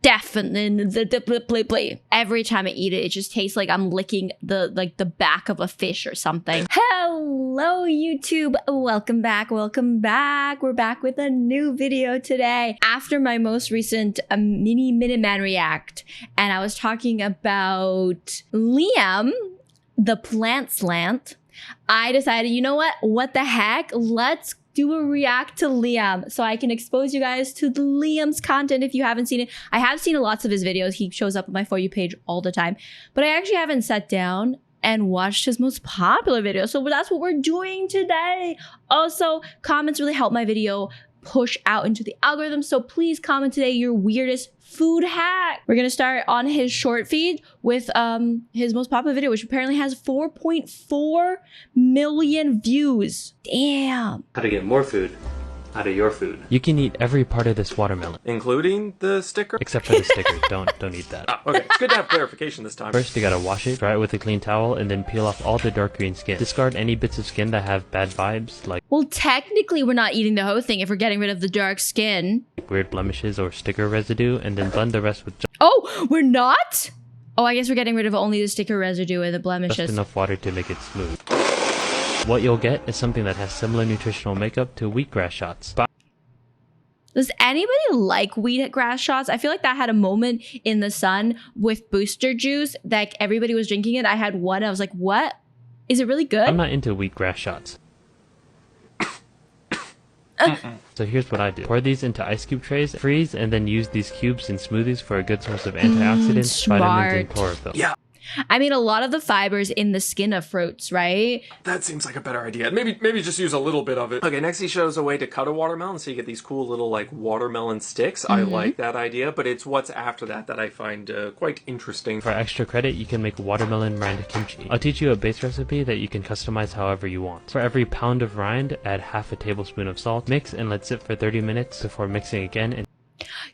Definitely. Every time I eat it, it just tastes like I'm licking the back of a fish or something. Hello, YouTube. Welcome back. Welcome back. We're back with a new video today. After my most recent mini Minuteman react, and I was talking about Liam, the plant slant, I decided, you know what? What the heck? Let's do a react to Liam so I can expose you guys to Liam's content if you haven't seen it. I have seen lots of his videos. He shows up on my For You page all the time, but I actually haven't sat down and watched his most popular video. So that's what we're doing today. Also, comments really help my video push out into the algorithm. So please comment today your weirdest food hack. We're gonna start on his short feed with his most popular video, which apparently has 4.4 million views. Damn. How to get more food out of your food. You can eat every part of this watermelon, Including the sticker? except for the sticker. Don't eat that. Okay, it's good to have clarification this time. First, you gotta wash it, dry it with a clean towel, and then peel off all the dark green skin. Discard any bits of skin that have bad vibes, like Well, technically we're not eating the whole thing if we're getting rid of the dark skin. weird blemishes or sticker residue, and then blend the rest with Oh, we're not? Oh, I guess we're getting rid of only the sticker residue and the just blemishes. enough water to make it smooth. What you'll get is something that has similar nutritional makeup to wheatgrass shots. Does anybody like wheatgrass shots? I feel like that had a moment in the sun with booster juice that everybody was drinking it. I had one. I was like, what? Is it really good? I'm not into wheatgrass shots. So here's what I do. Pour these into ice cube trays, freeze, and then use these cubes in smoothies for a good source of antioxidants, vitamins, and chlorophyll. Yeah, I mean, a lot of the fibers in the skin of fruits, right? that seems like a better idea. Maybe just use a little bit of it. Okay, next he shows a way to cut a watermelon, so you get these cool little like watermelon sticks. I like that idea, but it's what's after that that I find quite interesting. For extra credit, you can make watermelon rind kimchi. I'll teach you a base recipe that you can customize however you want. For every pound of rind, add half a tablespoon of salt, mix and let sit for 30 minutes before mixing again. And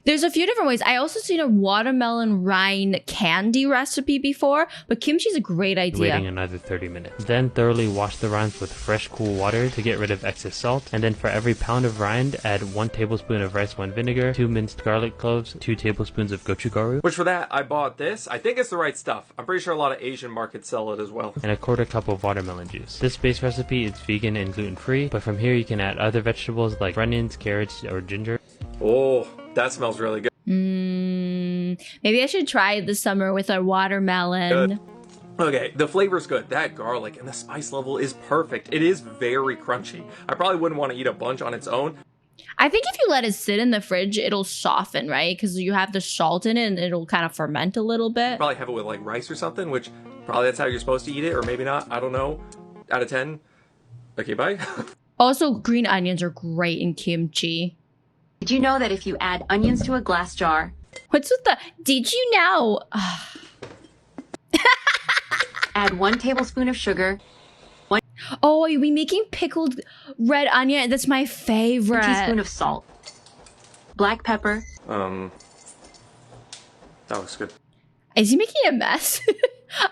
There's a few different ways. I also seen a watermelon rind candy recipe before, but kimchi is a great waiting idea. another 30 minutes. Then thoroughly wash the rinds with fresh cool water to get rid of excess salt. And then for every pound of rind, add 1 tablespoon of rice wine vinegar, 2 minced garlic cloves, 2 tablespoons of gochugaru, Which for that, I bought this. I think it's the right stuff. I'm pretty sure a lot of Asian markets sell it as well. and a quarter cup of watermelon juice. This base recipe is vegan and gluten-free, but from here you can add other vegetables like onions, carrots, or ginger. Oh, that smells really good. Maybe I should try it this summer with a watermelon. Okay, the flavor's good. That garlic and the spice level is perfect. It is very crunchy. I probably wouldn't want to eat a bunch on its own. I think if you let it sit in the fridge, it'll soften, right? Because you have the salt in it and it'll kind of ferment a little bit. Probably have it with like rice or something, which probably that's how you're supposed to eat it, or maybe not. I don't know. Out of 10. Okay, bye. Also, green onions are great in kimchi. Did you know that if you add onions to a glass jar, What's with the... Did you know? add 1 tablespoon of sugar, Oh, are we making pickled red onion? That's my 1 favorite. teaspoon of salt, black pepper, That looks good. Is he making a mess?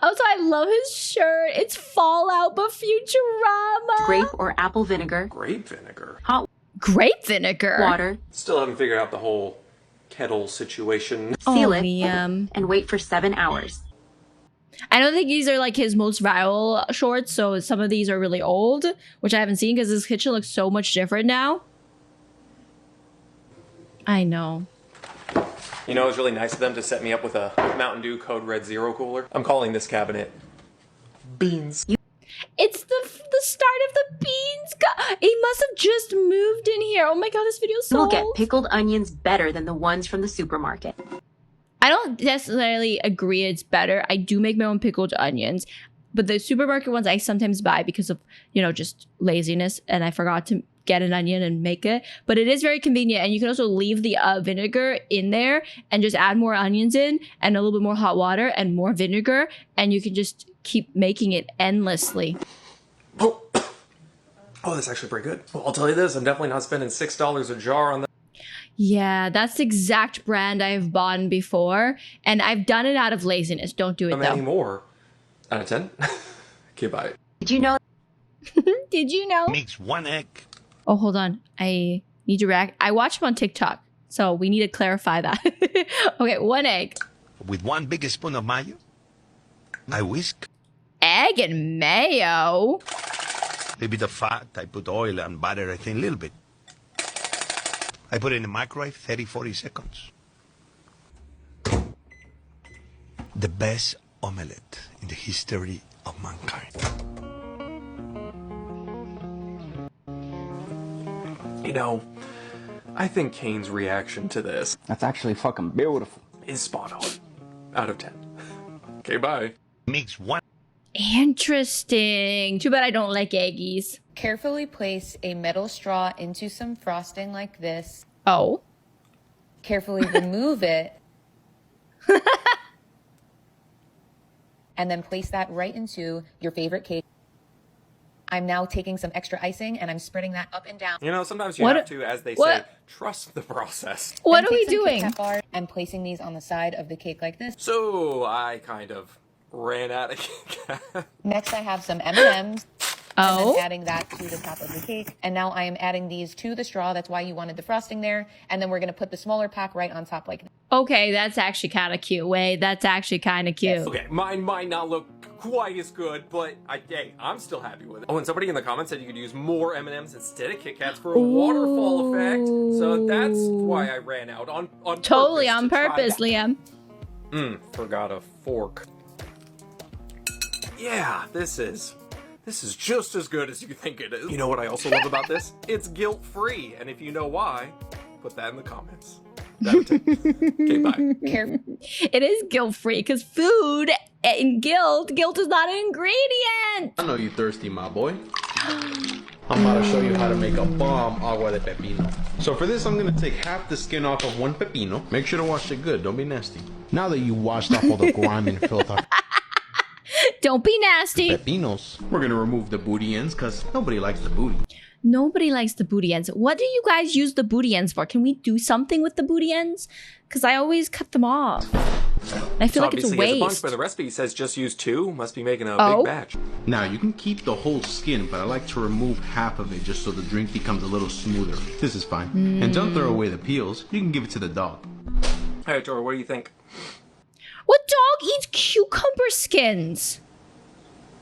Also, I love his shirt. It's Fallout, but Futurama. grape or apple vinegar, Grape vinegar. hot Grape vinegar. water, Still haven't figured out the whole kettle situation. seal Oh, it, Liam. and wait for 7 hours. I don't think these are like his most viral shorts, so some of these are really old, which I haven't seen because his kitchen looks so much different now. I know. You know, it was really nice of them to set me up with a Mountain Dew Code Red Zero cooler. I'm calling this cabinet Beans. It's the start of the beans. He must have just moved in here. Oh my god, this video's so You will get old. pickled onions better than the ones from the supermarket. I don't necessarily agree it's better. I do make my own pickled onions, but the supermarket ones I sometimes buy because of, you know, just laziness, and I forgot to get an onion and make it. But it is very convenient, and you can also leave the vinegar in there and just add more onions in and a little bit more hot water and more vinegar, and you can just keep making it endlessly. Oh, that's actually pretty good. Well, I'll tell you this, I'm definitely not spending $6 a jar on that. Yeah, that's the exact brand I've bought before, and I've done it out of laziness. Don't do it though. Anymore. Out of 10? Okay, bye. Did you know Did you know? Makes 1 egg. Oh, hold on. I need to react. I watched him on TikTok. So we need to clarify that. Okay, 1 egg. With 1 big spoon of mayo, I whisk. Egg and mayo? A bit of fat, I put oil and butter, I think a little bit. I put it in the microwave, 30-40 seconds. The best omelette in the history of mankind. You know, I think Kane's reaction to this That's actually fucking beautiful. is spot on. Out of 10. Okay, bye. Mix 1. Interesting. Too bad I don't like eggies. Carefully place a metal straw into some frosting like this. Oh. Carefully remove it. And then place that right into your favorite cake. I'm now taking some extra icing and I'm spreading that up and down. You know, sometimes you What- have to, as they what- say, trust the process. What Then are we take some Kit doing? Kat bar and placing these on the side of the cake like this. So I kind of ran out of Kit Kat. Next, I have some M&Ms. And Oh. then adding that to the top of the cake. And now I am adding these to the straw. That's why you wanted the frosting there. And then we're going to put the smaller pack right on top like that. Okay, that's actually kind of cute. Wait, that's actually kind of cute. Okay, mine might not look quite as good, but hey, I'm still happy with it. Oh, and somebody in the comments said you could use more M&Ms instead of Kit Kats for a waterfall effect. So that's why I ran out on Totally purpose on to try purpose, that. Liam. Forgot a fork. Yeah, this is just as good as you think it is. You know what I also love about this? It's guilt-free, and if you know why, put that in the comments. Okay, bye. Careful. It is guilt-free because food and guilt is not an ingredient. I know you thirsty, my boy. I'm about to show you how to make a bomb agua de pepino. So for this, I'm gonna take half the skin off of 1 pepino. Make sure to wash it good, don't be nasty. Now that you washed off all the grime and filth off Don't be nasty. pepinos, we're gonna remove the booty ends, cause nobody likes the booty. Nobody likes the booty ends. What do you guys use the booty ends for? Can we do something with the booty ends? Because I always cut them off. I feel like it's a Obviously, has a bunch, waste. but the recipe says just use 2. Must be making a Oh. big batch. Now you can keep the whole skin, but I like to remove half of it just so the drink becomes a little smoother. This is fine. And don't throw away the peels, you can give it to the dog. Hey, Tor, what do you think? What dog eats cucumber skins?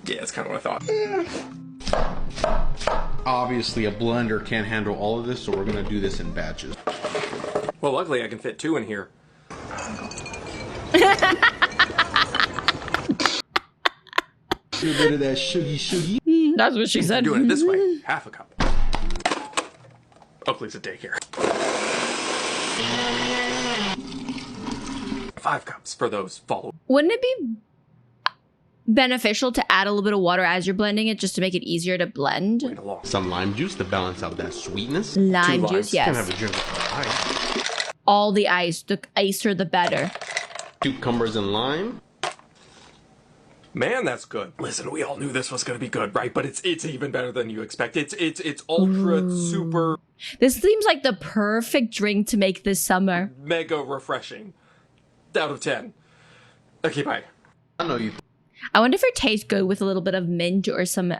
Yeah, that's kind of what I thought. Obviously a blender can't handle all of this, so we're gonna do this in batches. Well, luckily I can fit 2 in here. A little bit of that sugary. That's what she said. Doing it this way, half a cup. Oakley's a daycare. 5 cups for those follow. Wouldn't it be beneficial to add a little bit of water as you're blending it just to make it easier to blend? Wait along. Some lime juice to balance out that sweetness. Lime 2 juice, limes. Can't have yes. a drink with ice. All the ice. The icer, the better. Cucumbers and lime. Man, that's good. Listen, we all knew this was gonna be good, right? But it's even better than you expect. It's ultra super This seems like the perfect drink to make this summer. mega refreshing. Out of 10. Okay, bye. I know you. I wonder if it tastes good with a little bit of mint or some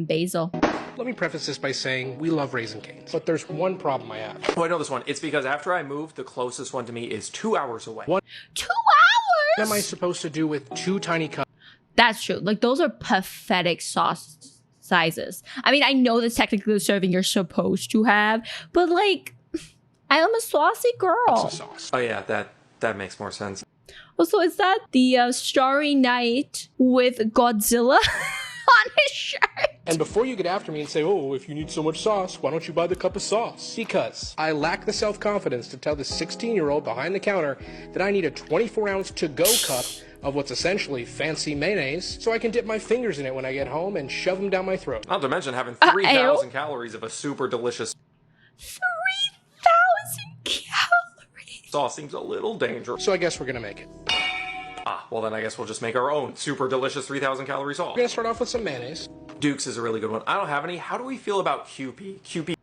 basil. Let me preface this by saying we love Raisin Canes, but there's one problem I have. Oh, I know this one. It's because after I moved, the closest one to me is 2 hours away. What 2 am I hours? supposed to do with 2 tiny cups That's true. Like those are pathetic sauce sizes. I mean, I know that's technically the serving you're supposed to have, but like, I am a saucy girl. of sauce? Oh yeah, that makes more sense. Also, is that the Starry Night with Godzilla on his shirt? And before you get after me and say, oh, if you need so much sauce, why don't you buy the cup of sauce? Because I lack the self-confidence to tell the 16-year-old behind the counter that I need a 24-ounce to-go cup of what's essentially fancy mayonnaise so I can dip my fingers in it when I get home and shove them down my throat. Not to mention having ew. 3,000 calories of a super delicious 3,000 calories. sauce seems a little dangerous. So I guess we're gonna make it. Well then I guess we'll just make our own super delicious 3,000 calorie sauce. We're gonna start off with some mayonnaise. Duke's is a really good one. I don't have any. How do we feel about QP? QP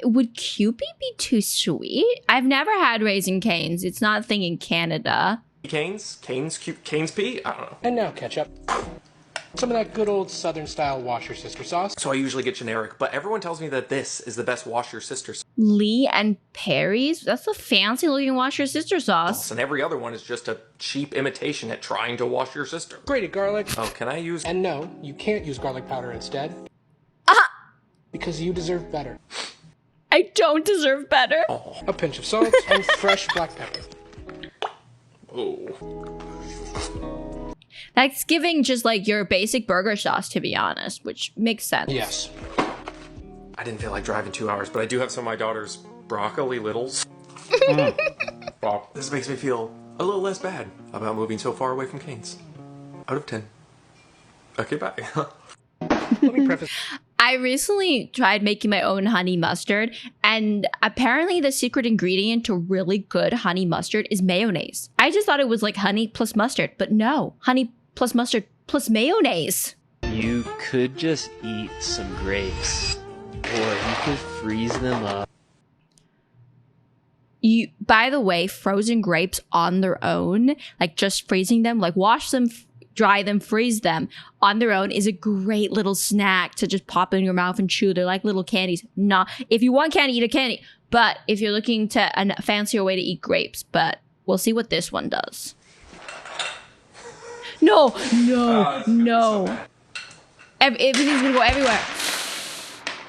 Would Kewpie be too sweet? I've never had Raisin Canes. It's not a thing in Canada. Canes? Canes pea? I don't know. And now ketchup. Some of that good old Southern style wash your sister sauce. So I usually get generic, but everyone tells me that this is the best wash your sister Lee and Perry's? That's a fancy looking wash your sister sauce. and every other one is just a cheap imitation at trying to wash your sister. Grated garlic. Oh, can I use... And no, you can't use garlic powder instead. Because you deserve better. I don't deserve better. A pinch of salt and fresh black pepper. Oh. That's giving just like your basic burger sauce, to be honest, which makes sense. Yes. I didn't feel like driving 2 hours, but I do have some of my daughter's broccoli littles. Wow. This makes me feel a little less bad about moving so far away from Cane's. Out of 10. Okay, bye. Let me preface. I recently tried making my own honey mustard, and apparently the secret ingredient to really good honey mustard is mayonnaise. I just thought it was like honey plus mustard, but no, honey plus mustard plus mayonnaise. You could just eat some grapes, or you could freeze them up. By the way, frozen grapes on their own, like just freezing them, like wash them, dry them, freeze them on their own is a great little snack to just pop in your mouth and chew. They're like little candies. If you want candy, eat a candy. But if you're looking to a fancier way to eat grapes, but we'll see what this one does. No. Everything's gonna go everywhere.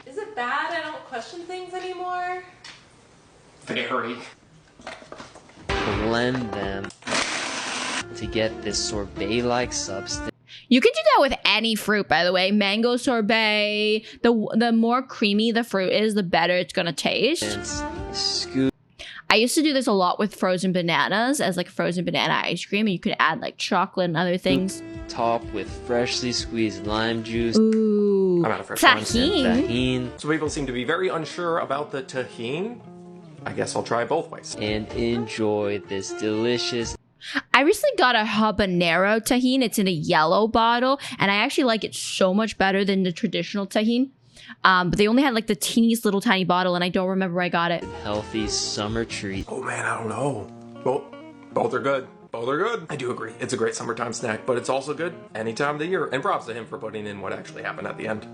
Is it bad I don't question things anymore? Very. Blend them to get this sorbet-like substance. You can do that with any fruit, by the way. Mango sorbet. The more creamy the fruit is, the better it's gonna taste. Scoop. I used to do this a lot with frozen bananas as like frozen banana ice cream, and you could add like chocolate and other things. Top with freshly squeezed lime juice. Ooh, I'm out of fresh limes. tahini. So people seem to be very unsure about the tahini. I guess I'll try both ways. And enjoy this delicious... I recently got a habanero tahini. It's in a yellow bottle, and I actually like it so much better than the traditional tahini. But they only had like the teeniest little tiny bottle, and I don't remember where I got it. Healthy summer treat. Oh man, I don't know. Both are good. Both are good. I do agree. It's a great summertime snack, but it's also good any time of the year. And props to him for putting in what actually happened at the end.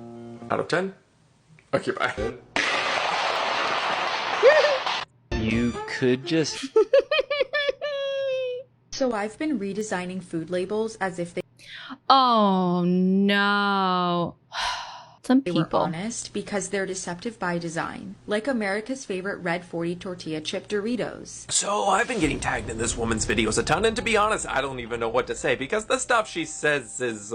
Out of 10? Okay, bye. You could just... So I've been redesigning food labels as if they Oh no. Some were people. honest because they're deceptive by design. Like America's favorite red 40 tortilla chip Doritos. So I've been getting tagged in this woman's videos a ton, and to be honest, I don't even know what to say because the stuff she says is,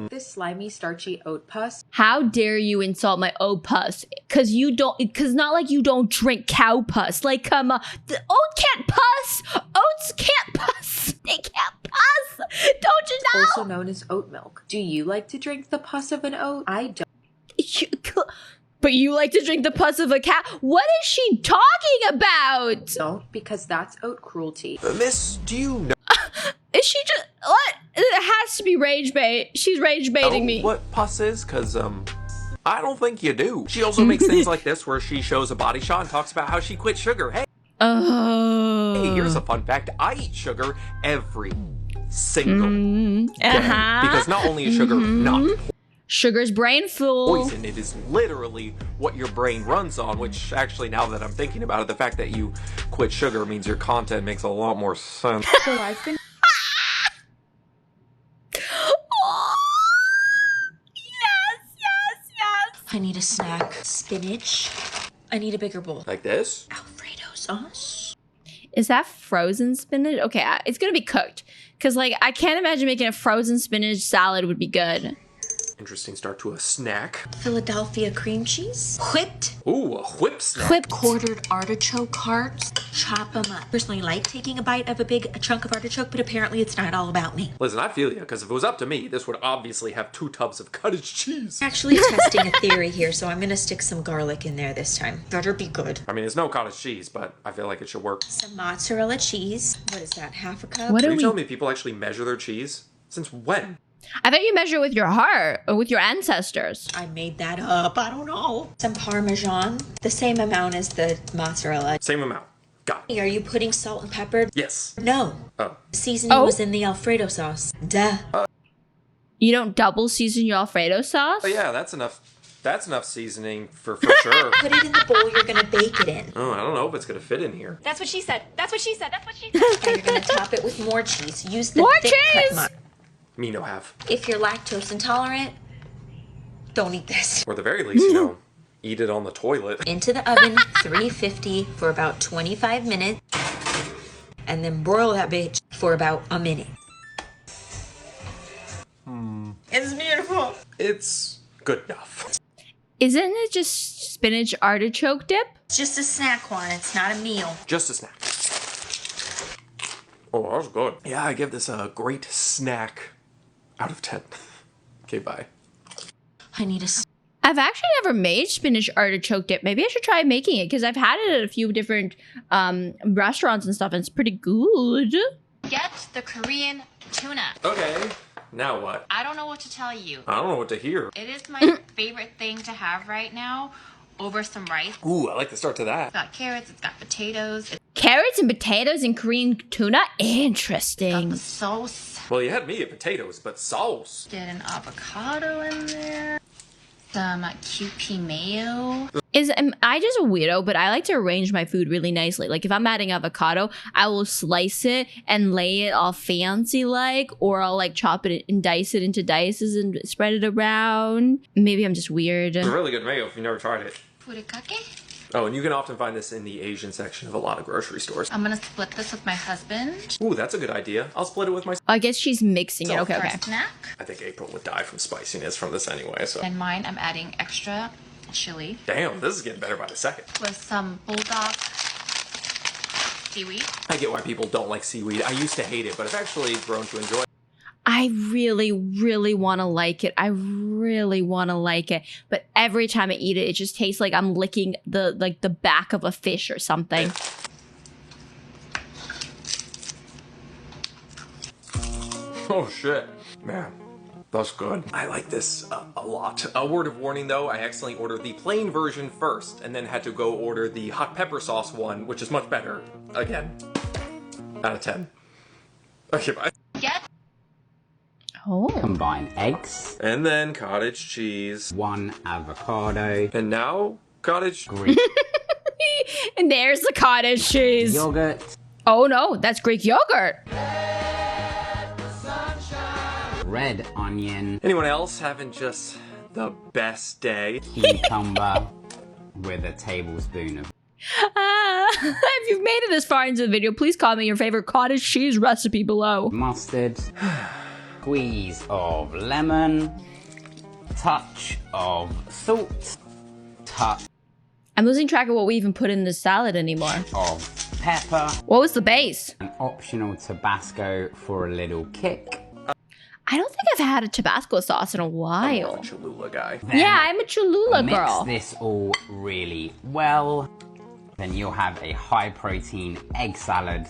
This slimy, starchy oat pus. How dare you insult my oat pus? Cause not like you don't drink cow pus. Like, come on. The oat can't pus! Oats can't pus! They can't pus! Don't you know? Also known as oat milk. Do you like to drink the pus of an oat? I don't. But you like to drink the pus of a cow? What is she talking about? Don't, because that's oat cruelty. Miss, do you know Is she just what? It has to be rage bait. She's rage baiting me. what pus is? Cause, I don't think you do. She also makes things like this where she shows a body shot and talks about how she quit sugar. Hey, here's a fun fact. I eat sugar every single day. Because not only is sugar not Sugar's brain food. poison, it is literally what your brain runs on, which actually, now that I'm thinking about it, the fact that you quit sugar means your content makes a lot more sense. So I've been Yes. I need a snack. Spinach. I need a bigger bowl. Like this? Alfredo sauce. Is that frozen spinach? Okay, it's gonna be cooked. Cause like I can't imagine making a frozen spinach salad would be good. Interesting start to a snack. Philadelphia cream cheese. Whipped. Ooh, a whip snack. Whipped. Quartered artichoke hearts. Chop them up. Personally like taking a bite of a big chunk of artichoke, but apparently it's not all about me. Listen, I feel you, because if it was up to me, this would obviously have 2 tubs of cottage cheese. Actually testing a theory here, so I'm gonna stick some garlic in there this time. Better be good. I mean, it's no cottage cheese, but I feel like it should work. Some mozzarella cheese. What is that, half a cup? What Are are you we? telling me people actually measure their cheese? Since when? I thought you measure with your heart or with your ancestors. I made that up, I don't know. Some Parmesan, the same amount as the mozzarella. Same amount. Got it. Are you putting salt and pepper? Yes. No. Oh. The seasoning was in the Alfredo sauce. Duh. You don't double season your Alfredo sauce? Oh yeah, that's enough. That's enough seasoning for sure. Put it in the bowl you're gonna bake it in. Oh, I don't know if it's gonna fit in here. That's what she said. That's what she said. That's what she said. Now you're gonna top it with more cheese. Use the More thick cheese! cut Me no have. If you're lactose intolerant, don't eat this. Or at the very least, you know, eat it on the toilet. Into the oven, 350 for about 25 minutes. And then broil that bitch for about a minute. It's beautiful. It's good enough. Isn't it just spinach artichoke dip? It's just a snack one. It's not a meal. Just a snack. Oh, that was good. Yeah, I give this a great snack out of 10. Okay, bye. I need a... I've actually never made spinach artichoke dip. Maybe I should try making it because I've had it at a few different restaurants and stuff, and it's pretty good. Get the Korean tuna. Okay, now what? I don't know what to tell you. I don't know what to hear. It is my favorite thing to have right now over some rice. Ooh, I like the start to that. It's got carrots, it's got potatoes. Carrots and potatoes and Korean tuna? Interesting. The sauce. Well, you had me at potatoes, but sauce. Get an avocado in there. Some QP mayo. Am I just a weirdo, but I like to arrange my food really nicely. Like if I'm adding avocado, I will slice it and lay it all fancy like, or I'll like chop it and dice it into dices and spread it around. Maybe I'm just weird. It's a really good mayo if you've never tried it. Furikake. Oh, and you can often find this in the Asian section of a lot of grocery stores. I'm gonna split this with my husband. Ooh, that's a good idea. I'll split it with my... I guess she's mixing it. Okay, For okay. a snack. I think April would die from spiciness from this anyway, so... And mine, I'm adding extra chili. Damn, this is getting better by the second. With some bulldog seaweed. I get why people don't like seaweed. I used to hate it, but I've actually grown to enjoy it. I really, really want to like it. I really want to like it. But every time I eat it, it just tastes like I'm licking the back of a fish or something. Oh shit. Man, that's good. I like this a lot. A word of warning though, I accidentally ordered the plain version first and then had to go order the hot pepper sauce one, which is much better. Again, out of 10. Okay, bye. Get Oh. Combine eggs. And then cottage cheese. 1 avocado. And now cottage Greek And there's the cottage cheese. yogurt. Oh no, that's Greek yogurt. Red onion. Anyone else having just the best day? Cucumber with a tablespoon of If you've made it this far into the video, please comment your favorite cottage cheese recipe below. mustard. Squeeze of lemon. Touch of salt. Touch I'm losing track of what we even put in this salad anymore. of pepper. What was the base? An optional Tabasco for a little kick. I don't think I've had a Tabasco sauce in a I'm while. a Cholula guy. Yeah, I'm a Cholula Mix girl. this all really well. Then you'll have a high protein egg salad.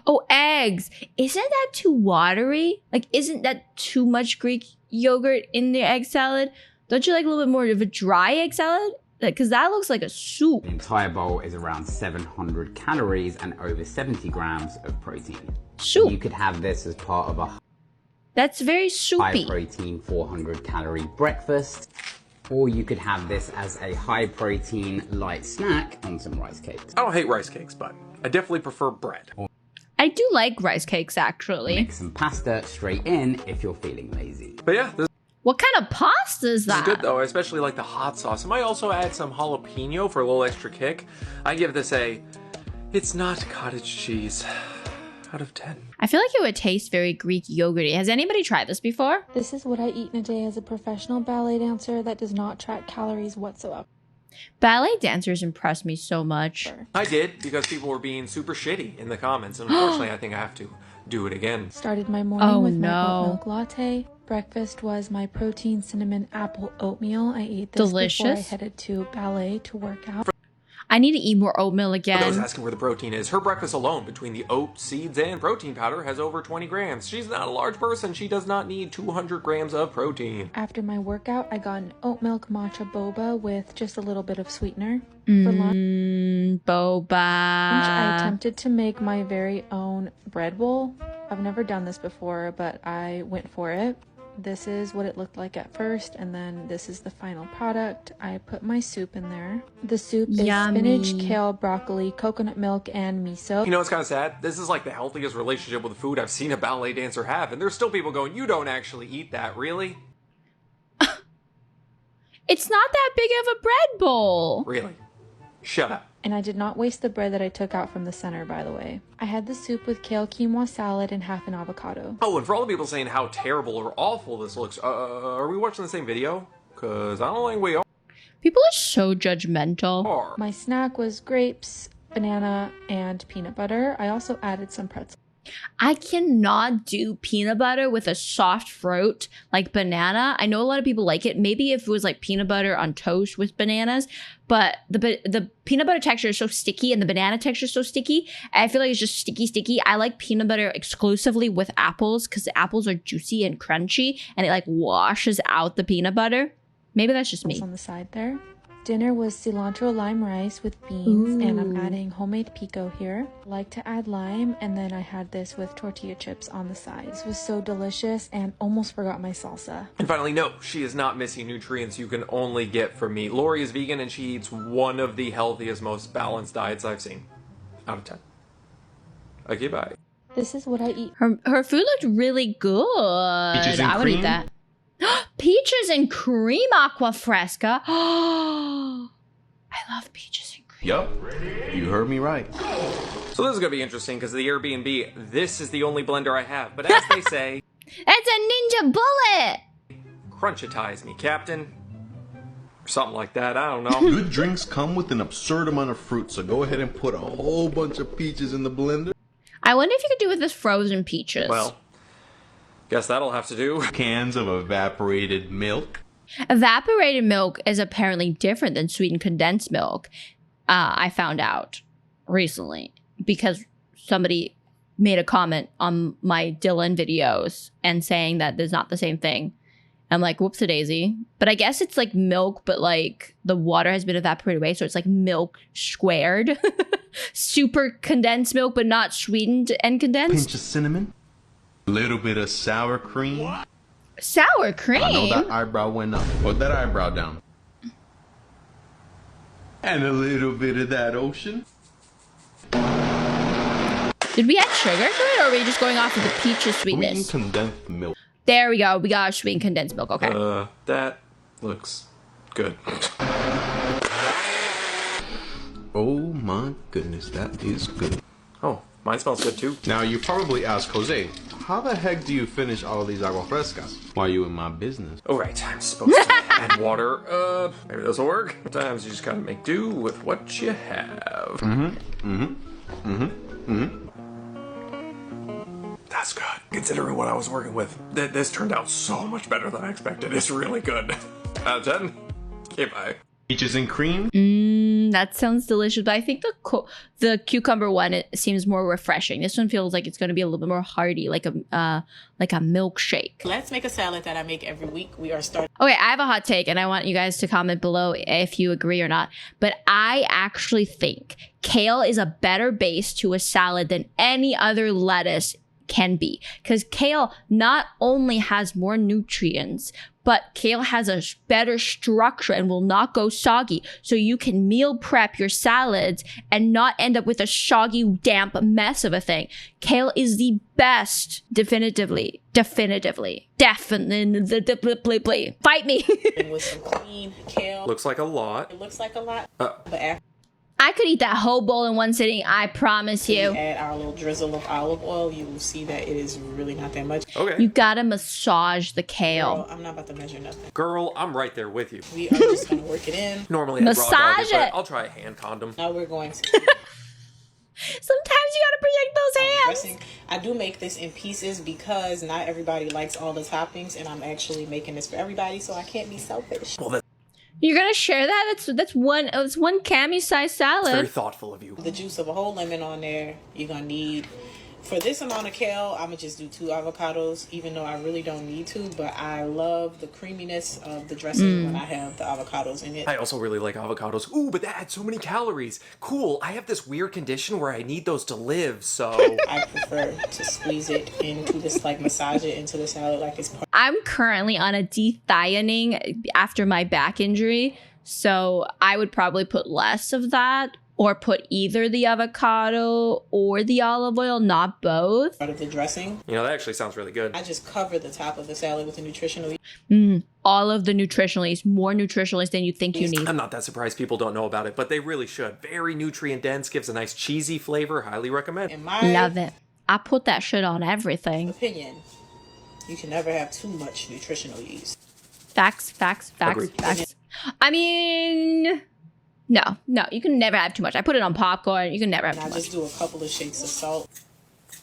Oh, eggs. Isn't that too watery? Like, isn't that too much Greek yogurt in the egg salad? Don't you like a little bit more of a dry egg salad? Because that looks like a soup. The entire bowl is around 700 calories and over 70 grams of protein. Soup. You could have this as part of a That's very high soupy. protein 400 calorie breakfast. Or you could have this as a high protein light snack on some rice cakes. I don't hate rice cakes, but I definitely prefer bread. I do like rice cakes, actually. Mix some pasta straight in if you're feeling lazy. But yeah, this What kind of pasta is is that? good though. I especially like the hot sauce. I might also add some jalapeno for a little extra kick. I give this a, it's not cottage cheese, out of 10. I feel like it would taste very Greek yogurty. Has anybody tried this before? This is what I eat in a day as a professional ballet dancer that does not track calories whatsoever. Ballet dancers impress me so much. I did, because people were being super shitty in the comments, and unfortunately I think I have to do it again. Started my morning Oh, with my no. oat milk latte. Breakfast was my protein cinnamon apple oatmeal. I ate this before I Delicious. headed to ballet to work out. I need to eat more oatmeal For those again. asking where the protein is, her breakfast alone, between the oat, seeds, and protein powder, has over 20 grams. She's not a large person. She does not need 200 grams of protein. After my workout, I got an oat milk matcha boba with just a little bit of sweetener. For lunch, Boba. I attempted to make my very own bread bowl. I've never done this before, but I went for it. This is what it looked like at first, and then this is the final product. I put my soup in there. The soup is spinach, kale, broccoli, coconut milk, and miso. You know, it's kind of sad. This is like the healthiest relationship with food I've seen a ballet dancer have, and there's still people going, you don't actually eat that, really? It's not that big of a bread bowl. Really? Shut up. And I did not waste the bread that I took out from the center, by the way. I had the soup with kale quinoa salad and half an avocado. Oh, and for all the people saying how terrible or awful this looks, are we watching the same video? Because I don't think we are. People are so judgmental. My snack was grapes, banana, and peanut butter. I also added some pretzels. I cannot do peanut butter with a soft fruit like banana. I know a lot of people like it. Maybe if it was like peanut butter on toast with bananas, but the peanut butter texture is so sticky and the banana texture is so sticky. I feel like it's just sticky. I like peanut butter exclusively with apples because the apples are juicy and crunchy and it like washes out the peanut butter. Maybe that's just me. On the side there. Dinner was cilantro lime rice with beans, and I'm adding homemade pico here. I like to add lime, and then I had this with tortilla chips on the side. This was so delicious and almost forgot my salsa. And finally, no, she is not missing nutrients you can only get from meat. Lori is vegan and she eats one of the healthiest, most balanced diets I've seen. Out of 10. Okay, bye. This is what I eat. Her food looked really good. Peaches and I would cream? eat that. Peaches and cream aqua fresca. I love peaches and cream. Yup, you heard me right. So this is going to be interesting because the Airbnb, this is the only blender I have. But as they say, it's a ninja bullet. crunchitize me, Captain. Or something like that, I don't know. Good drinks come with an absurd amount of fruit, so go ahead and put a whole bunch of peaches in the blender. I wonder if you could do with this frozen peaches. Well, guess that'll have to do. Cans of evaporated milk. Evaporated milk is apparently different than sweetened condensed milk. I found out recently because somebody made a comment on my Dylan videos and saying that there's not the same thing. I'm like, whoops-a-daisy. But I guess it's like milk, but like the water has been evaporated away. So it's like milk squared. Super condensed milk, but not sweetened and condensed. Pinch of cinnamon. Little bit of sour cream. Sour cream? I know that eyebrow went up. Put that eyebrow down. And a little bit of that ocean. Did we add sugar to it, or are we just going off of the peaches sweetness? Sweetened condensed milk. There we go. We got our sweetened condensed milk. Okay. That looks good. Oh my goodness, that is good. Oh, mine smells good too. Now you probably ask Jose, how the heck do you finish all of these agua frescas? Why are you in my business? Oh right, I'm supposed to add water. Maybe this will work. Sometimes you just gotta make do with what you have. That's good. Considering what I was working with, this turned out so much better than I expected. It's really good. Out of 10. Okay, bye. Peaches and cream. That sounds delicious, but I think the cucumber one, it seems more refreshing. This one feels like it's going to be a little bit more hearty, like a milkshake. Let's make a salad that I make every week. We are starting. Okay, I have a hot take, and I want you guys to comment below if you agree or not. But I actually think kale is a better base to a salad than any other lettuce can be, because kale not only has more nutrients, but kale has a better structure and will not go soggy, so you can meal prep your salads and not end up with a soggy, damp mess of a thing. Kale is the best, definitively. Fight me. With some clean kale. Looks like a lot. It looks like a lot, but after I could eat that whole bowl in one sitting, I promise you. we add our little drizzle of olive oil, you will see that it is really not that much. Okay. You gotta massage the kale. Girl, I'm not about to measure nothing. Girl, I'm right there with you. We are just gonna work it in. Normally I'd raw dog Massage but it. I'll try a hand condom. Now we're going to. Sometimes you gotta protect those hands. Dressing. I do make this in pieces because not everybody likes all the toppings, and I'm actually making this for everybody, so I can't be selfish. Well, You're gonna share that? That's one Cami-sized salad. very thoughtful of you. The juice of a whole lemon on there. You're gonna need For this amount of kale, I'm gonna just do 2 avocados, even though I really don't need to, but I love the creaminess of the dressing when I have the avocados in it. I also really like avocados. Ooh, but that had so many calories. Cool, I have this weird condition where I need those to live, so... I prefer to squeeze it into this, like massage it into the salad like it's part. I'm currently on a dethioning after my back injury, so I would probably put less of that, or put either the avocado or the olive oil, not both. Part of the dressing. You know, that actually sounds really good. I just cover the top of the salad with a nutritional yeast. All of the nutritional yeast, more nutritional yeast than you think you need. I'm not that surprised people don't know about it, but they really should. Very nutrient dense, gives a nice cheesy flavor. Highly recommend. In my Love it. I put that shit on everything. opinion, you can never have too much nutritional yeast. Facts. I mean... No, you can never have too much. I put it on popcorn. You can never have too much. Just do a couple of shakes of salt.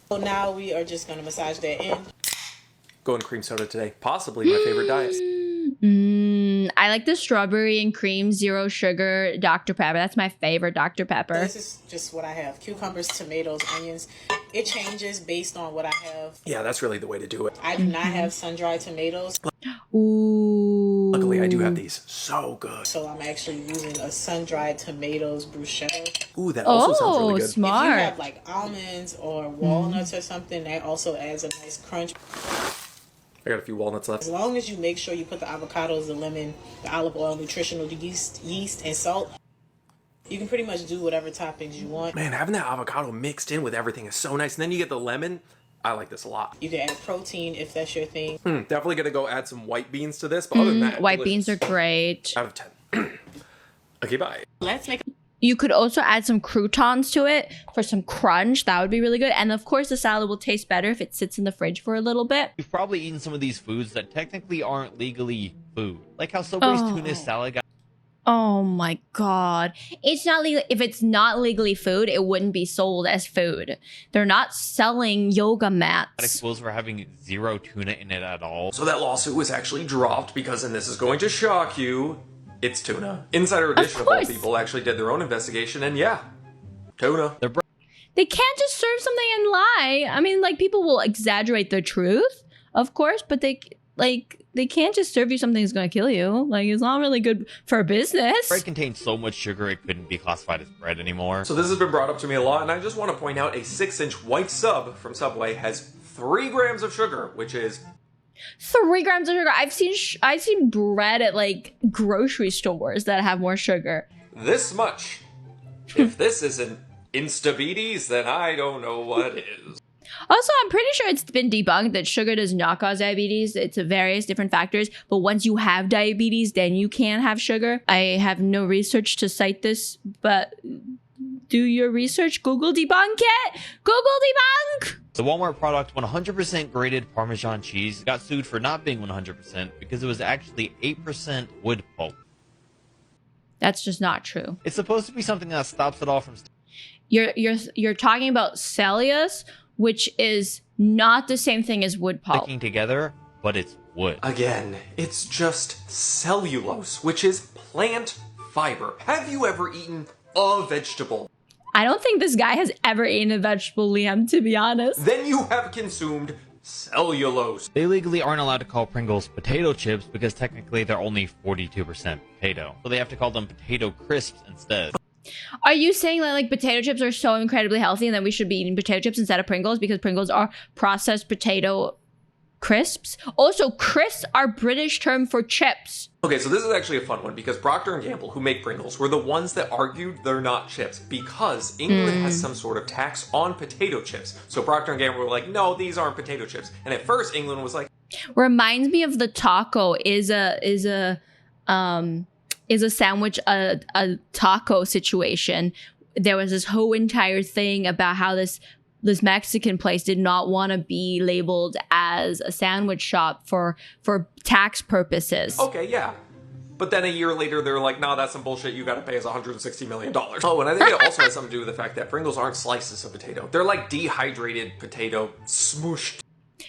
So now we are just gonna massage that in. Going cream soda today. Possibly my favorite diet. I like the strawberry and cream, 0 sugar Dr. Pepper. That's my favorite Dr. Pepper. This is just what I have. Cucumbers, tomatoes, onions. It changes based on what I have. Yeah, that's really the way to do it. I do not have sun-dried tomatoes. Ooh. Luckily, I do have these. So good. So I'm actually using a sun-dried tomatoes bruschetta. Ooh, that also sounds really good. Smart. If you have like almonds or walnuts or something, that also adds a nice crunch. I got a few walnuts left. As long as you make sure you put the avocados, the lemon, the olive oil, nutritional yeast, and salt, you can pretty much do whatever toppings you want. Man, having that avocado mixed in with everything is so nice. And then you get the lemon. I like this a lot. You can add protein if that's your thing. Definitely gonna go add some white beans to this, but other than that, white beans are great. Out of 10. Okay, bye. Let's make. You could also add some croutons to it for some crunch. That would be really good. And of course, the salad will taste better if it sits in the fridge for a little bit. You've probably eaten some of these foods that technically aren't legally food. Like how Subway's tuna salad got... Oh my god. It's not legal. If it's not legally food, it wouldn't be sold as food. They're not selling yoga mats. exposed for having 0 tuna in it at all. So that lawsuit was actually dropped because, and this is going to shock you, it's tuna. Insider Edition of all people actually did their own investigation, and yeah, tuna. They can't just serve something and lie. I mean, like, people will exaggerate the truth, of course, but they can't just serve you something that's gonna kill you. Like, it's not really good for business. Bread contains so much sugar it couldn't be classified as bread anymore. So this has been brought up to me a lot, and I just want to point out a 6-inch white sub from Subway has 3 grams of sugar, which is 3 grams of sugar. I've seen bread at like grocery stores that have more sugar. this much. If this isn't instabetes, then I don't know what is. Also, I'm pretty sure it's been debunked that sugar does not cause diabetes. It's various different factors, but once you have diabetes, then you can have sugar. I have no research to cite this, but do your research. Google debunk it. Google debunk. The Walmart product 100% grated Parmesan cheese got sued for not being 100% because it was actually 8% wood pulp. That's just not true. It's supposed to be something that stops it all from... You're talking about cellulose, which is not the same thing as wood pulp. Sticking together, but it's wood. Again, it's just cellulose, which is plant fiber. Have you ever eaten a vegetable? I don't think this guy has ever eaten a vegetable, Liam, to be honest. Then you have consumed cellulose. They legally aren't allowed to call Pringles potato chips because technically they're only 42% potato. So they have to call them potato crisps instead. Are you saying that like potato chips are so incredibly healthy and that we should be eating potato chips instead of Pringles because Pringles are processed potato crisps? Also, crisps are British term for chips. Okay, so this is actually a fun one because Procter & Gamble, who make Pringles, were the ones that argued they're not chips because England has some sort of tax on potato chips. So Procter & Gamble were like, no, these aren't potato chips. And at first, England was like... Reminds me of the taco is a sandwich, a taco situation. There was this whole entire thing about how this Mexican place did not want to be labeled as a sandwich shop for tax purposes. Okay, yeah. But then a year later, they're like, nah, that's some bullshit. You got to pay us $160 million. Oh, and I think it also has something to do with the fact that Pringles aren't slices of potato. They're like dehydrated potato smooshed.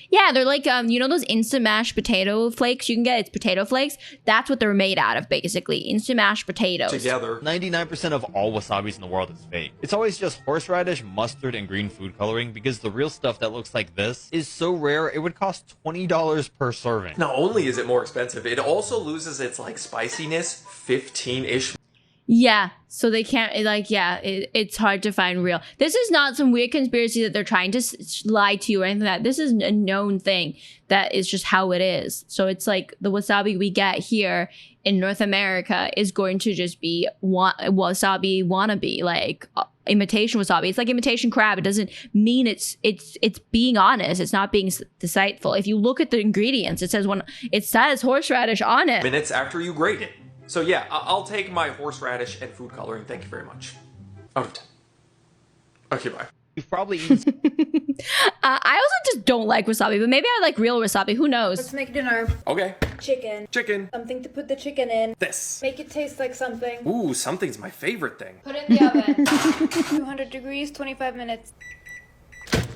Yeah, they're like, you know those instant mashed potato flakes you can get? It's potato flakes. That's what they're made out of, basically. Instant mashed potatoes. Together. 99% of all wasabis in the world is fake. It's always just horseradish, mustard, and green food coloring because the real stuff that looks like this is so rare it would cost $20 per serving. Not only is it more expensive, it also loses its like spiciness 15-ish. Yeah, so they can't, like, yeah, it's hard to find real. This is not some weird conspiracy that they're trying to lie to you or anything like that. This is a known thing that is just how it is. So it's like the wasabi we get here in North America is going to just be wasabi wannabe, like imitation wasabi. It's like imitation crab. It doesn't mean it's being honest. It's not being deceitful. If you look at the ingredients, it says horseradish on it. Minutes after you grate it. So yeah, I'll take my horseradish and food coloring. Thank you very much. Out of 10. Okay, bye. You've probably eaten. I also just don't like wasabi, but maybe I like real wasabi. Who knows? Let's make dinner. Okay. Chicken. Chicken. Something to put the chicken in. This. Make it taste like something. Ooh, something's my favorite thing. Put it in the oven. 200 degrees, 25 minutes.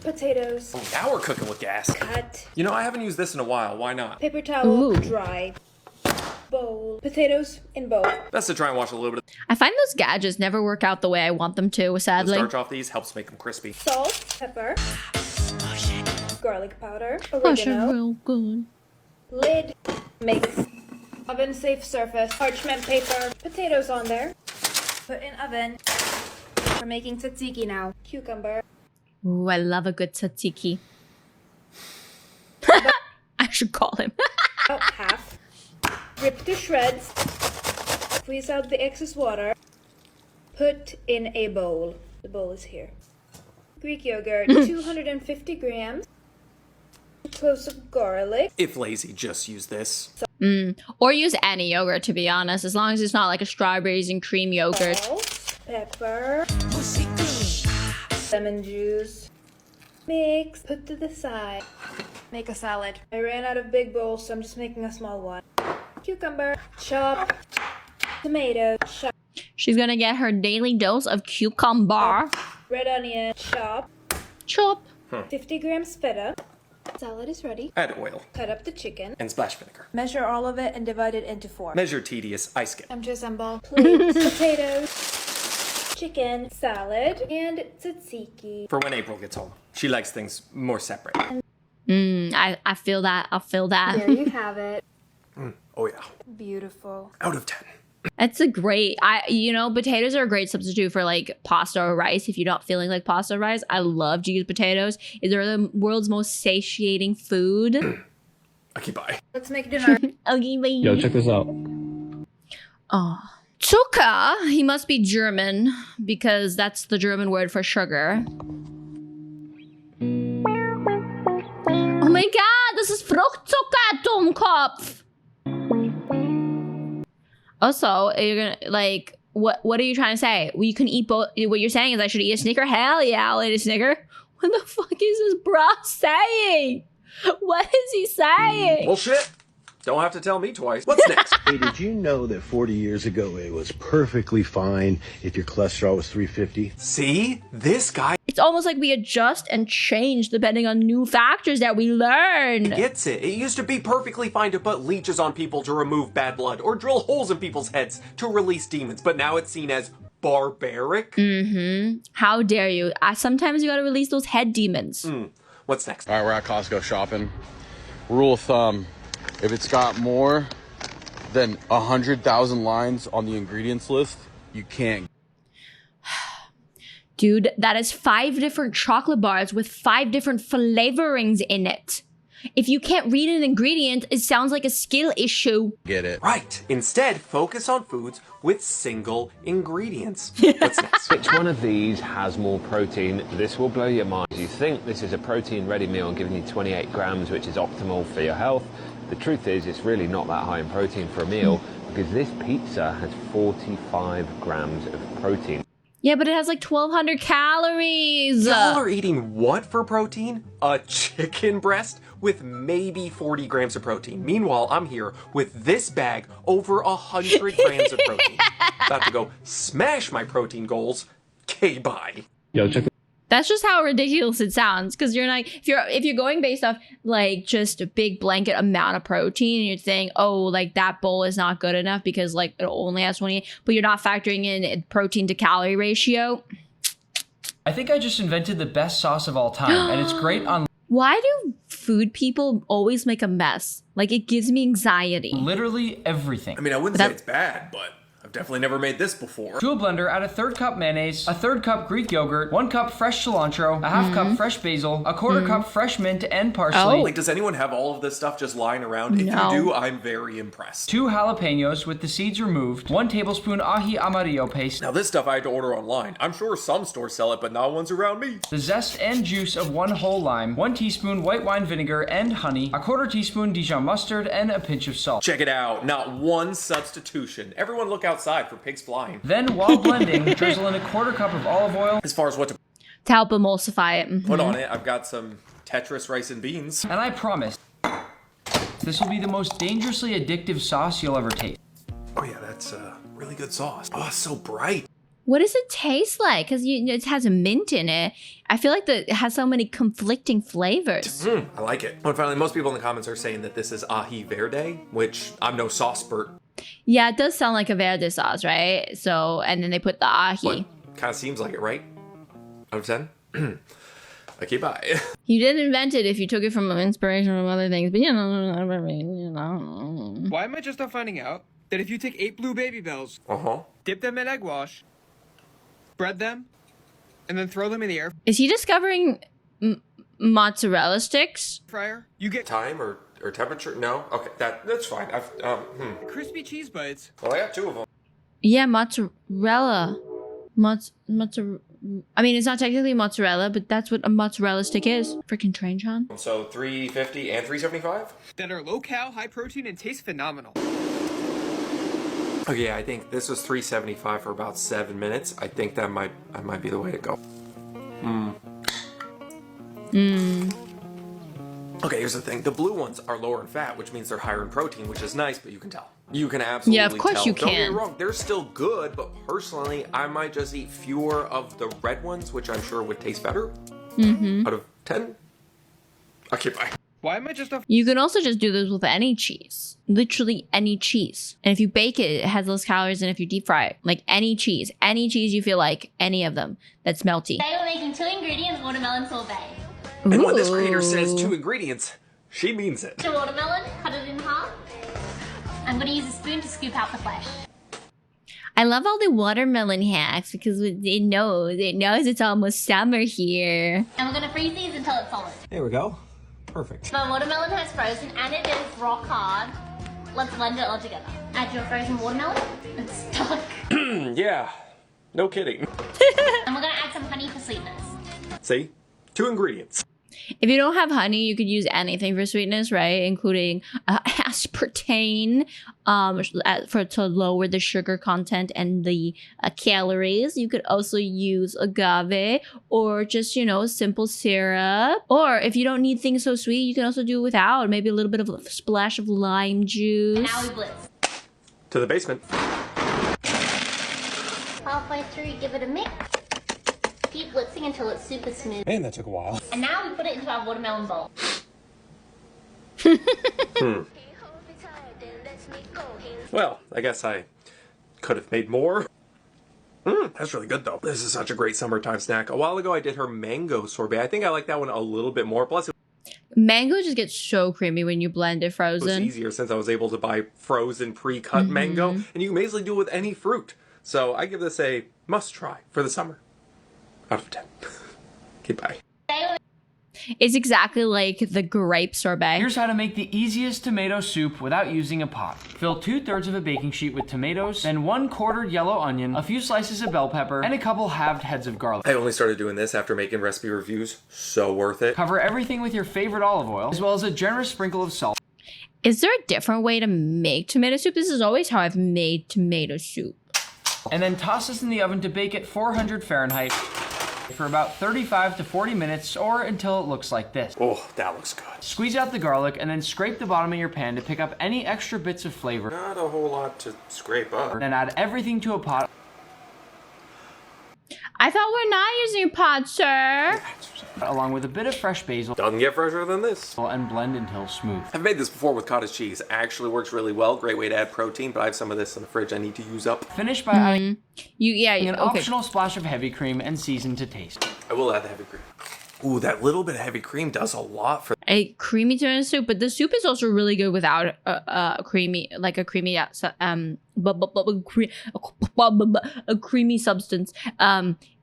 Potatoes. Oh, now we're cooking with gas. Cut. You know, I haven't used this in a while. Why not? Paper towel. Dry. Bowl. Potatoes in bowl. Best to try and wash a little bit. I find those gadgets never work out the way I want them to, The sadly. starch off these helps make them crispy. Salt. Pepper. Garlic powder. Gosh, Oregano. real good. Lid. Mix. Oven safe surface. Parchment paper. Potatoes on there. Put in oven. We're making tzatziki now. Cucumber. Ooh, I love a good tzatziki. I should call him. About half. Rip to shreds. Squeeze out the excess water. Put in a bowl. The bowl is here. Greek yogurt, 250 grams. Cloves of garlic. If lazy, just use this. Or use any yogurt, to be honest, as long as it's not like a strawberries and cream yogurt. Salt, pepper. Lemon juice. Mix. Put to the side. Make a salad. I ran out of big bowls, so I'm just making a small one. Cucumber. Chop. Tomato. Chop. She's gonna get her daily dose of cucumber. Red onion. Chop. Chop. 50 grams feta. Salad is ready. Add oil. Cut up the chicken. And splash vinegar. Measure all of it and divide it into 4. Measure tedious, I skip. Time to assemble. Plates, potatoes, chicken, salad, and tzatziki. For when April gets home. She likes things more separate. I feel that. I feel that. There you have it. Oh yeah. Beautiful. Out of 10. It's a great, potatoes are a great substitute for like pasta or rice. If you're not feeling like pasta or rice, I love to use potatoes. They're the world's most satiating food. Okay, bye. Let's make dinner. Okay, bye. Yo, check this out. Oh. Zucker, he must be German because that's the German word for sugar. Oh my god, this is Fruchtzucker, Dummkopf. Also, you're gonna, like, what are you trying to say? Well, you can eat both. What you're saying is I should eat a Snicker? Hell yeah, I'll eat a Snicker. What the fuck is this bra saying? What is he saying? Bullshit. Don't have to tell me twice. What's next? Hey, did you know that 40 years ago it was perfectly fine if your cholesterol was 350? See? This guy It's almost like we adjust and change depending on new factors that we learn. gets it. It used to be perfectly fine to put leeches on people to remove bad blood or drill holes in people's heads to release demons, but now it's seen as barbaric. How dare you? Sometimes you gotta release those head demons. What's next? All right, we're at Costco shopping. Rule of thumb, if it's got more than 100,000 lines on the ingredients list, you can't. Dude, that is 5 different chocolate bars with 5 different flavorings in it. If you can't read an ingredient, it sounds like a skill issue. Get it. Right. Instead, focus on foods with single ingredients. What's next? Which one of these has more protein? This will blow your mind. You think this is a protein-ready meal giving you 28 grams, which is optimal for your health. The truth is, it's really not that high in protein for a meal because this pizza has 45 grams of protein. Yeah, but it has like 1,200 calories. Y'all are eating what for protein? A chicken breast with maybe 40 grams of protein. Meanwhile, I'm here with this bag over 100 grams of protein. About to go smash my protein goals. Okay, bye. Yo, check. That's just how ridiculous it sounds. Because you're like, if you're going based off like just a big blanket amount of protein, and you're saying, oh, like that bowl is not good enough because like it only has 28, but you're not factoring in protein to calorie ratio. I think I just invented the best sauce of all time, and it's great on Why do food people always make a mess? Like, it gives me anxiety. literally everything. I mean, I wouldn't say it's bad, but I've definitely never made this before. To a blender, add a 1/3 cup mayonnaise, a 1/3 cup Greek yogurt, 1 cup fresh cilantro, a 1/2 cup fresh basil, a 1/4 cup fresh mint and parsley. Like, does anyone have all of this stuff just lying around? If No. you do, I'm very impressed. 2 jalapenos with the seeds removed, 1 tablespoon ají amarillo paste. Now, this stuff I had to order online. I'm sure some stores sell it, but not ones around me. The zest and juice of 1 whole lime, 1 teaspoon white wine vinegar and honey, a 1/4 teaspoon Dijon mustard, and a pinch of salt. Check it out. Not one substitution. Everyone look outside for pigs flying. Then, while blending, drizzle in a 1/4 cup of olive oil. As far as what to help emulsify it. put on it, I've got some Tetris rice and beans. And I promise, this will be the most dangerously addictive sauce you'll ever taste. Oh yeah, that's really good sauce. Oh, it's so bright. What does it taste like? Because it has a mint in it. I feel like it has so many conflicting flavors. I like it. And finally, most people in the comments are saying that this is ají verde, which I'm no sauce expert. Yeah, it does sound like a verde sauce, right? So, and then they put the ají. Kind of seems like it, right? Out of 10? Okay, bye. You didn't invent it if you took it from inspiration from other things, but you know. Why am I just not finding out that if you take 8 blue baby bells, dip them in egg wash, spread them, and then throw them in the air Is he discovering mozzarella sticks? fryer, you get Time or temperature? No? Okay, that's fine. crispy cheese bites. Well, I got 2 of them. Yeah, mozzarella. Mozzarella. I mean, it's not technically mozzarella, but that's what a mozzarella stick is. Freaking train, John. So $3.50 and $3.75? That are low-cal, high-protein, and taste phenomenal. Okay, I think this was $3.75 for about 7 minutes. I think that might be the way to go. Okay, here's the thing. The blue ones are lower in fat, which means they're higher in protein, which is nice, but you can tell. You can absolutely tell. Yeah, of course you Don't get can. me wrong, they're still good, but personally, I might just eat fewer of the red ones, which I'm sure would taste better. Out of 10? Okay, bye. Why am I just not... You can also just do this with any cheese. Literally any cheese. And if you bake it, it has less calories than if you deep fry it. Like any cheese. Any cheese you feel like. Any of them. That's melty. Today we're making 2 ingredients watermelon sorbet. And when this creator says 2 ingredients, she means it. The watermelon, cut it in half. I'm going to use a spoon to scoop out the flesh. I love all the watermelon hacks because it knows it's almost summer here. And we're going to freeze these until it's solid. There we go. Perfect. My watermelon has frozen and it is rock hard. Let's blend it all together. Add your frozen watermelon. It's stuck. Yeah, no kidding. And we're going to add some honey for sweetness. See? 2 ingredients. If you don't have honey, you could use anything for sweetness, right? Including aspartame to lower the sugar content and the calories. You could also use agave or just, simple syrup. Or if you don't need things so sweet, you can also do it without. Maybe a little bit of a splash of lime juice. And now we blitz. To the basement. Halfway through, give it a mix. Keep blitzing until it's super smooth. Man, that took a while. And now we put it into our watermelon bowl. Well, I guess I could have made more. That's really good, though. This is such a great summertime snack. A while ago, I did her mango sorbet. I think I like that one a little bit more. Plus, it Mango just gets so creamy when you blend it was frozen. easier since I was able to buy frozen, pre-cut mango. And you can basically do it with any fruit. So I give this a must-try for the summer. Out of 10. Okay, bye. It's exactly like the grape sorbet. Here's how to make the easiest tomato soup without using a pot. Fill 2/3 of a baking sheet with tomatoes, then 1 quartered yellow onion, a few slices of bell pepper, and a couple halved heads of garlic. I only started doing this after making recipe reviews. So worth it. Cover everything with your favorite olive oil, as well as a generous sprinkle of salt. Is there a different way to make tomato soup? This is always how I've made tomato soup. And then toss this in the oven to bake at 400 Fahrenheit for about 35 to 40 minutes or until it looks like this. Oh, that looks good. Squeeze out the garlic and then scrape the bottom of your pan to pick up any extra bits of flavor. Not a whole lot to scrape up. Then add everything to a pot. I thought we're not using pots, sir. Along with a bit of fresh basil. Doesn't get fresher than this. And blend until smooth. I've made this before with cottage cheese. Actually works really well. Great way to add protein, but I have some of this in the fridge I need to use up. Finish by adding an okay. optional splash of heavy cream and season to taste. I will add the heavy cream. Ooh, that little bit of heavy cream does a lot for a creamy tomato soup, but the soup is also really good without a creamy substance.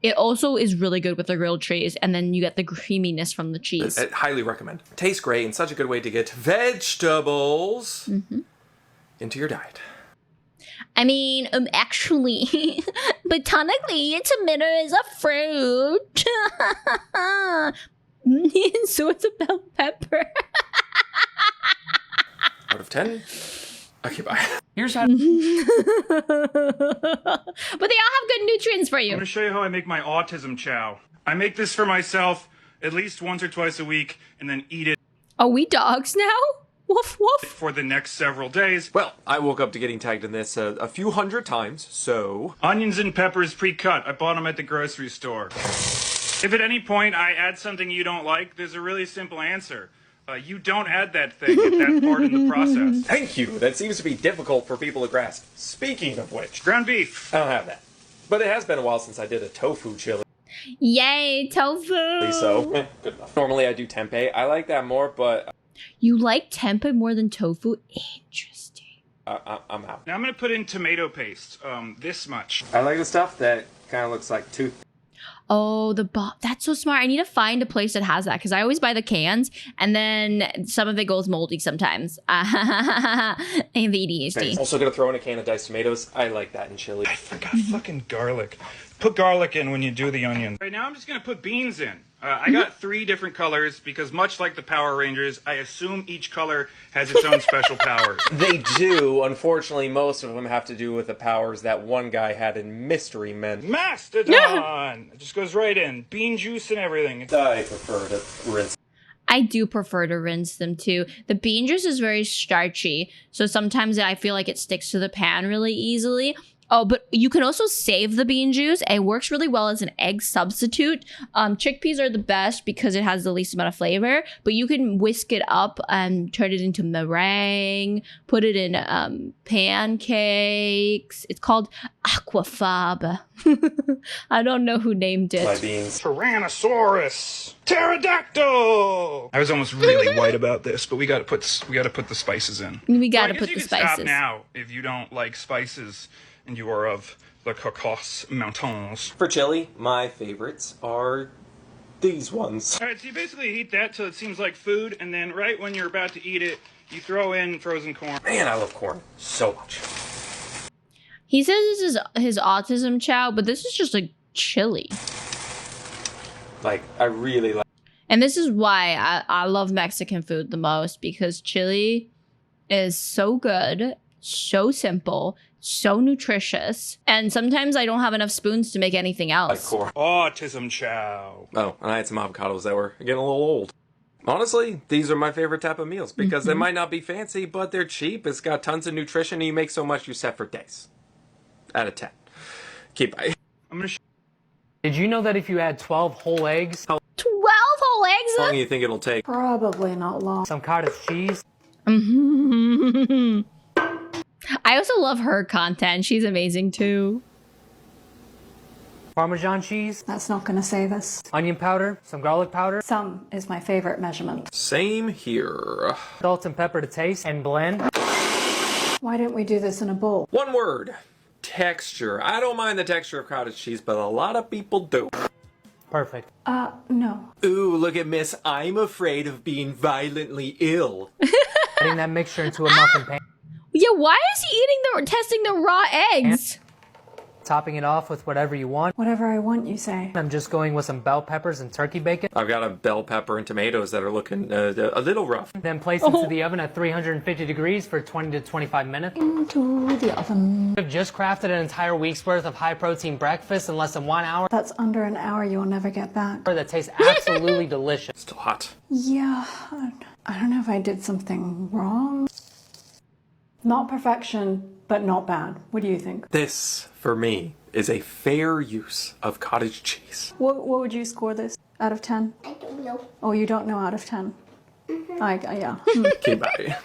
It also is really good with the grilled cheese, and then you get the creaminess from the cheese. I highly recommend. Tastes great and such a good way to get vegetables into your diet. I mean, actually, botanically, a tomato is a fruit. So it's a bell pepper. Out of 10? Okay, bye. Here's how. But they all have good nutrients for you. I'm going to show you how I make my autism chow. I make this for myself at least once or twice a week and then eat it. Are we dogs now? Woof woof. For the next several days. Well, I woke up to getting tagged in this a few hundred times, so... Onions and peppers pre-cut. I bought them at the grocery store. If at any point I add something you don't like, there's a really simple answer. You don't add that thing at that part in the process. Thank you. That seems to be difficult for people to grasp. Speaking of which... Ground beef. I don't have that. But it has been a while since I did a tofu chili. Yay, tofu. So, good enough. Normally I do tempeh. I like that more, but... You like tempeh more than tofu? Interesting. I'm out. Now I'm going to put in tomato paste. This much. I like the stuff that kind of looks like tooth. Oh, that's so smart. I need to find a place that has that because I always buy the cans and then some of it goes moldy sometimes. I have ADHD. Also going to throw in a can of diced tomatoes. I like that in chili. I forgot fucking garlic. Put garlic in when you do the onions. Right now I'm just going to put beans in. I got 3 different colors because much like the Power Rangers, I assume each color has its own special powers. They do. Unfortunately, most of them have to do with the powers that one guy had in Mystery Men. Mastodon! It just goes right in. Bean juice and everything. I prefer to rinse. I do prefer to rinse them too. The bean juice is very starchy, so sometimes I feel like it sticks to the pan really easily. Oh, but you can also save the bean juice. It works really well as an egg substitute. Chickpeas are the best because it has the least amount of flavor, but you can whisk it up and turn it into meringue, put it in pancakes. It's called aquafaba. I don't know who named it. My beans. Tyrannosaurus! Pterodactyl! I was almost really white about this, but we got to put the spices in. We got to put the you can spices. Stop now if you don't like spices and you are of the Caucasus Mountains. For chili, my favorites are these ones. All right, so you basically heat that till it seems like food, and then right when you're about to eat it, you throw in frozen corn. Man, I love corn so much. He says this is his autism chow, but this is just like chili. Like, I really like. And this is why I love Mexican food the most, because chili is so good, so simple, so nutritious, and sometimes I don't have enough spoons to make anything else. Like corn. Autism chow. Oh, and I had some avocados that were getting a little old. Honestly, these are my favorite type of meals because they might not be fancy, but they're cheap. It's got tons of nutrition, and you make so much you set for days. Out of 10. Keep. I'm gonna. Did you know that if you add 12 whole eggs, 12 whole eggs? How long do you think it'll take? Probably not long. some cottage cheese, I also love her content. She's amazing too. Parmesan cheese, That's not going to save us. onion powder, some garlic powder, Some is my favorite measurement. Same here. salt and pepper to taste, and blend. Why don't we do this in a bowl? One word. Texture. I don't mind the texture of cottage cheese, but a lot of people do. Perfect. No. Ooh, look at Miss I'm afraid of being violently ill. Adding that mixture into a muffin pan. Yeah, why is he testing the raw eggs? Topping it off with whatever you want. Whatever I want, you say. I'm just going with some bell peppers and turkey bacon. I've got a bell pepper and tomatoes that are looking a little rough. Then place into the oven at 350 degrees for 20 to 25 minutes. Into the oven. I've just crafted an entire week's worth of high-protein breakfast in less than 1 hour. That's under an hour you'll never get back. That tastes absolutely delicious. Still hot. Yeah, I don't know if I did something wrong. Not perfection, but not bad. What do you think? This, for me, is a fair use of cottage cheese. What would you score this out of 10? I don't know. Oh, you don't know out of 10. Yeah. Okay, bye.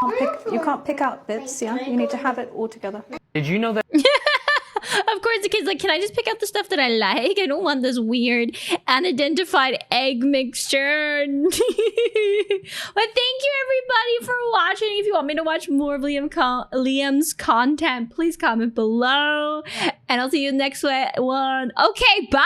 You can't pick out bits, yeah? You need to have it all together. Did you know that? Of course, the kid's like, can I just pick out the stuff that I like? I don't want this weird unidentified egg mixture. But thank you everybody for watching. If you want me to watch more of Liam's content, please comment below. And I'll see you next one. Okay, bye!